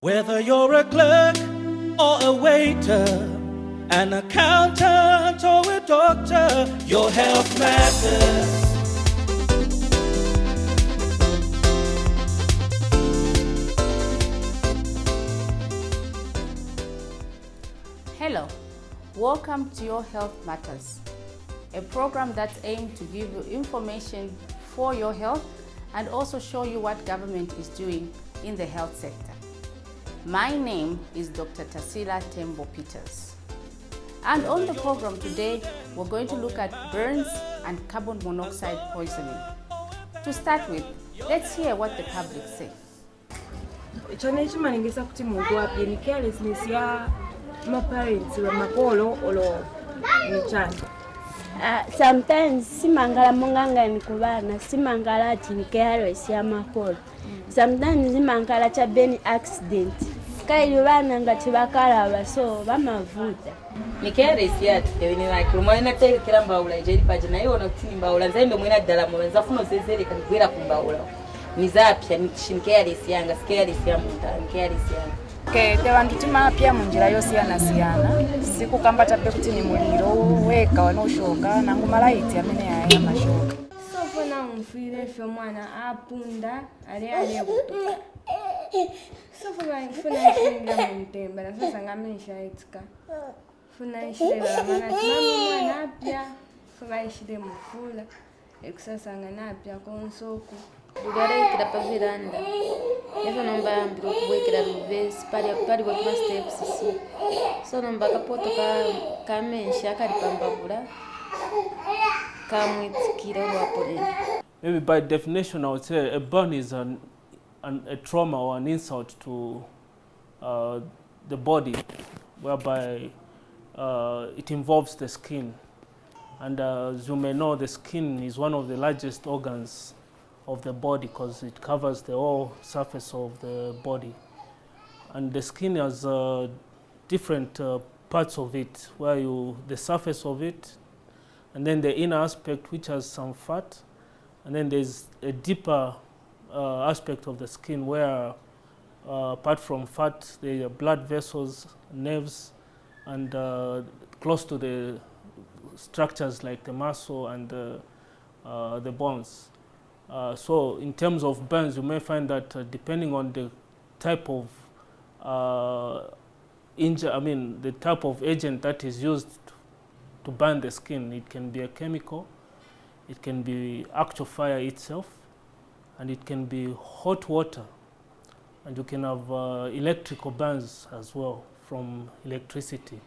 Whether you're a clerk or a waiter, an accountant or a doctor, your health matters. Hello, welcome to Your Health Matters, a program that aims to give you information for your health and also show you what government is doing in the health sector. My name is Dr. Tasila Tembo Peters. And on the program today, we're going to look at burns and carbon monoxide poisoning. To start with, let's hear what the public say. Sometimes simangala munganga nikubana simangala chinikero sia makolo. Sometimes simangala cha beni accident. Kai bana ngati bakala so bamavuta. Nikere sia tebeni like umwana tele kiramba ula je paje na yona kutimba ula nzembe mwina dala mu nzafuno zezere kanigwira kumbaula. Nizapya nishinkere sia nga skere sia muta nikere sia. Okay, tewantu timapya munjira yosiyana siku kamba tape kuti ni muliro weka wanoshoka nangu malaiti amene aya mashoka sofuna mfire fe mwana apunda ale kutoka sofuna kuingia mtemba na sasa ngamisha itika funa ishile la maana mwana apya funa ishile mfula ekusasa nganapya konsoku Udare kira paviranda. Yeso nomba ambiro kuwekera ruvesi pari kwa steps si. So nomba kapoto kamensha kari pambabula. Kamwitsikira wapole. Maybe by definition I would say a burn is a trauma or an insult to the body, whereby it involves the skin. And as you may know, the skin is one of the largest organs of the body because it covers the whole surface of the body. And the skin has different parts of it, where the surface of it, and then the inner aspect which has some fat, and then there's a deeper aspect of the skin where apart from fat, there are blood vessels, nerves, and close to the structures like the muscle and the bones. So in terms of burns, you may find that depending on the type of the type of agent that is used to burn the skin, it can be a chemical, it can be actual fire itself, and it can be hot water, and you can have electrical burns as well from electricity,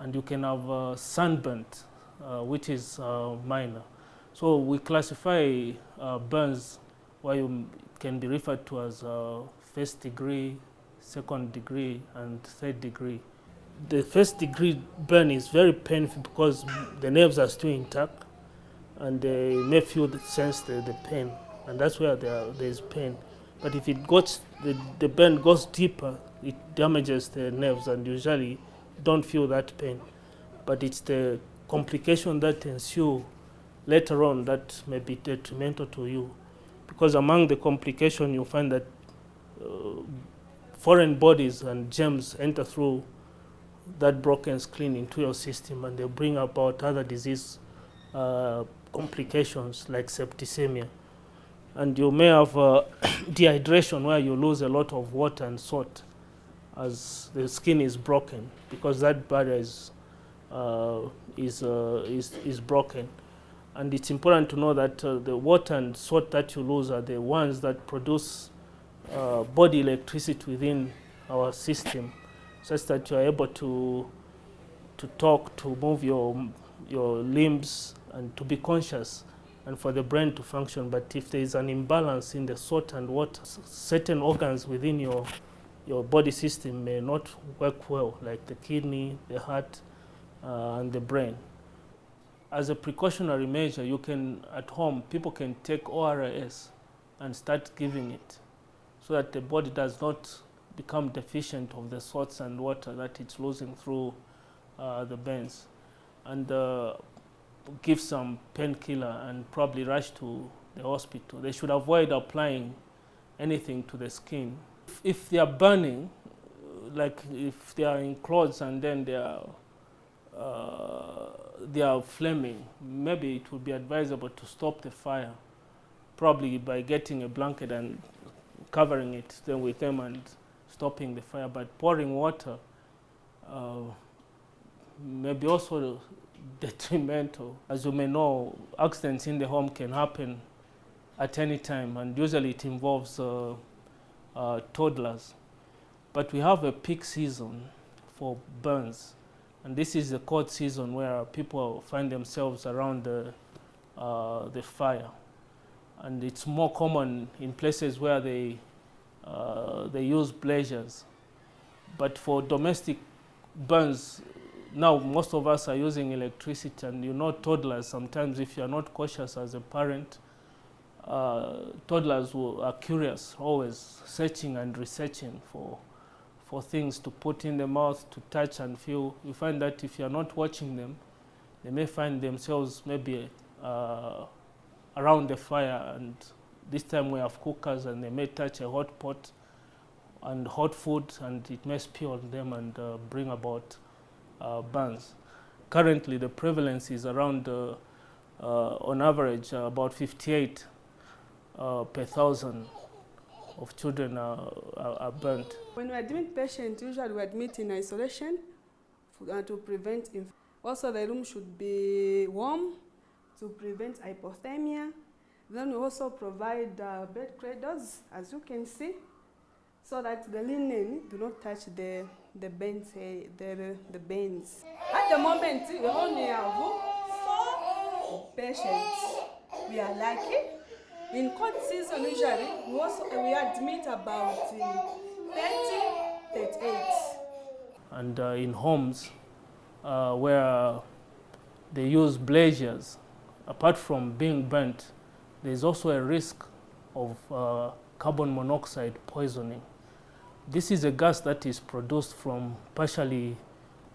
and you can have sunburnt, which is minor. So we classify burns where it can be referred to as first degree, second degree, and third degree. The first degree burn is very painful because the nerves are still intact and they may sense the pain, and that's where there is pain. But if the burn goes deeper, it damages the nerves and usually don't feel that pain. But it's the complication that ensue later on that may be detrimental to you, because among the complications you find that foreign bodies and germs enter through that broken skin into your system, and they bring about other disease complications like septicemia. And you may have dehydration where you lose a lot of water and salt as the skin is broken, because that barrier is broken. And it's important to know that the water and salt that you lose are the ones that produce body electricity within our system, such that you are able to talk, to move your limbs, and to be conscious, and for the brain to function. But if there is an imbalance in the salt and water, certain organs within your body system may not work well, like the kidney, the heart, and the brain. As a precautionary measure, at home, people can take ORS and start giving it so that the body does not become deficient of the salts and water that it's losing through the burns. And give some painkiller and probably rush to the hospital. They should avoid applying anything to the skin If they are burning, like if they are in clothes and then they are flaming, maybe it would be advisable to stop the fire, probably by getting a blanket and covering it then with them and stopping the fire. But pouring water may be also detrimental. As you may know, accidents in the home can happen at any time, and usually it involves toddlers. But we have a peak season for burns, and this is the cold season where people find themselves around the fire. And it's more common in places where they use blazers. But for domestic burns, now most of us are using electricity, and you know toddlers, sometimes if you're not cautious as a parent, toddlers are curious, always searching and researching for things to put in the mouth, to touch and feel. You find that if you're not watching them, they may find themselves maybe around the fire, and this time we have cookers, and they may touch a hot pot and hot food, and it may spill on them and bring about burns. Currently, the prevalence is around, on average, about 58 per 1,000 of children are burnt. When we admit patients, usually we admit in isolation to prevent infection. Also, the room should be warm to prevent hypothermia. Then we also provide bed cradles, as you can see, so that the linen do not touch the bends. At the moment, we only have 4 patients. We are lucky. In cold season, usually, we admit about 38. And in homes where they use blazers, apart from being burnt, there's also a risk of carbon monoxide poisoning. This is a gas that is produced from partially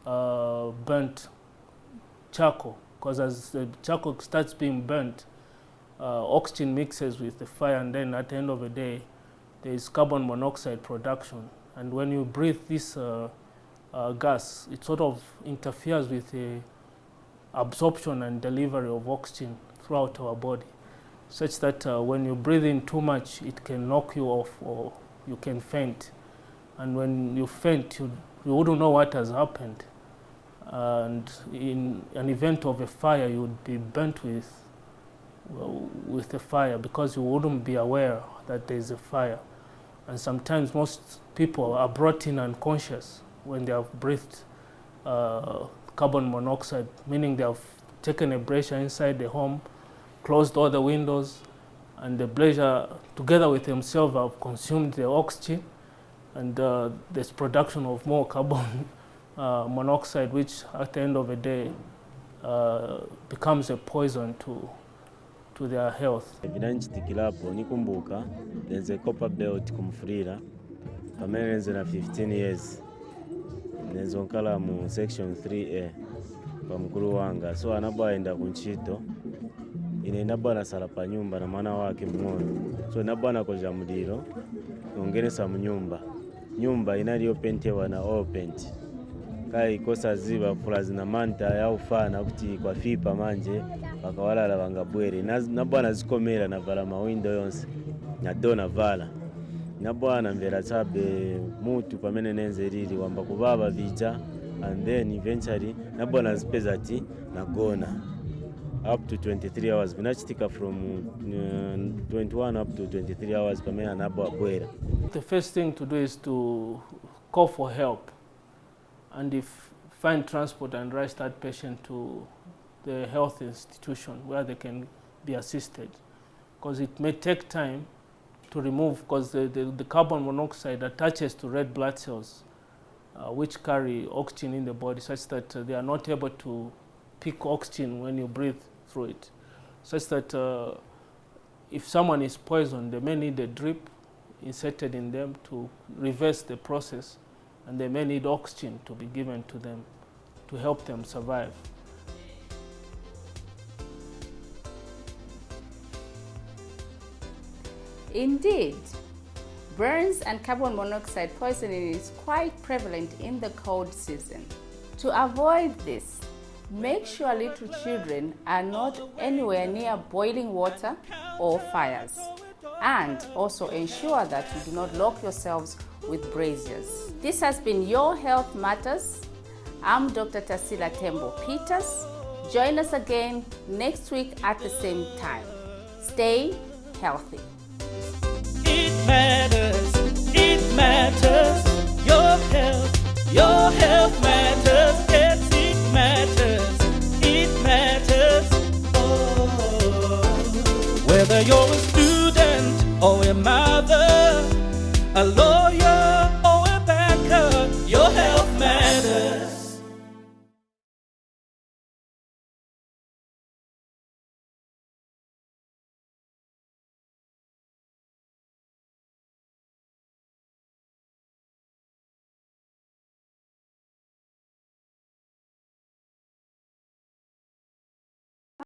burnt charcoal, because as the charcoal starts being burnt, oxygen mixes with the fire, and then at the end of the day, there is carbon monoxide production. And when you breathe this gas, it sort of interferes with the absorption and delivery of oxygen throughout our body, such that when you breathe in too much, it can knock you off or you can faint. And when you faint, you wouldn't know what has happened. And in an event of a fire, you would be burnt with the fire, because you wouldn't be aware that there is a fire. And sometimes most people are brought in unconscious when they have breathed carbon monoxide, meaning they have taken a brazier inside the home, closed all the windows, and the brazier, together with themselves, have consumed the oxygen, and there's production of more carbon monoxide, which at the end of the day becomes a poison to their health. Vinanchitikirapo nikumbuka nze copper belt kumfurira pamene nze na 15 years nezonkala mu section 3A pa mkulu wanga, so anabwaenda kunchito ine nabwana sala pa nyumba na mwana wake mng'ono, so nabwana koja muliro nongenesa mu nyumba inaliyo pentewa na oil paint kai kosa ziba fula zina manta ya ufana kuti kwa fipa manje bakawalala bangabwere nabwana zikomera na vala mawindo yonse na dona vala nabwana mvera chabe mutu pamene nenze lili wamba kubaba vija, and then eventually nabwana zipeza ti nagona up to 23 hours vinachitika from 21 up to 23 hours pamene anabwa bwera. The first thing to do is to call for help, and if find transport and rush that patient to the health institution where they can be assisted, because it may take time to remove, because the carbon monoxide attaches to red blood cells which carry oxygen in the body, such that they are not able to pick oxygen when you breathe through it, such that if someone is poisoned, they may need a drip inserted in them to reverse the process, and they may need oxygen to be given to them to help them survive. Indeed, Burns and carbon monoxide poisoning is quite prevalent in the cold season. To avoid this, make sure little children are not anywhere near boiling water or fires. And also ensure that you do not lock yourselves with braziers. This has been Your Health Matters. I'm Dr. Tasila Tembo Peters. Join us again next week at the same time. Stay healthy. It matters. It matters.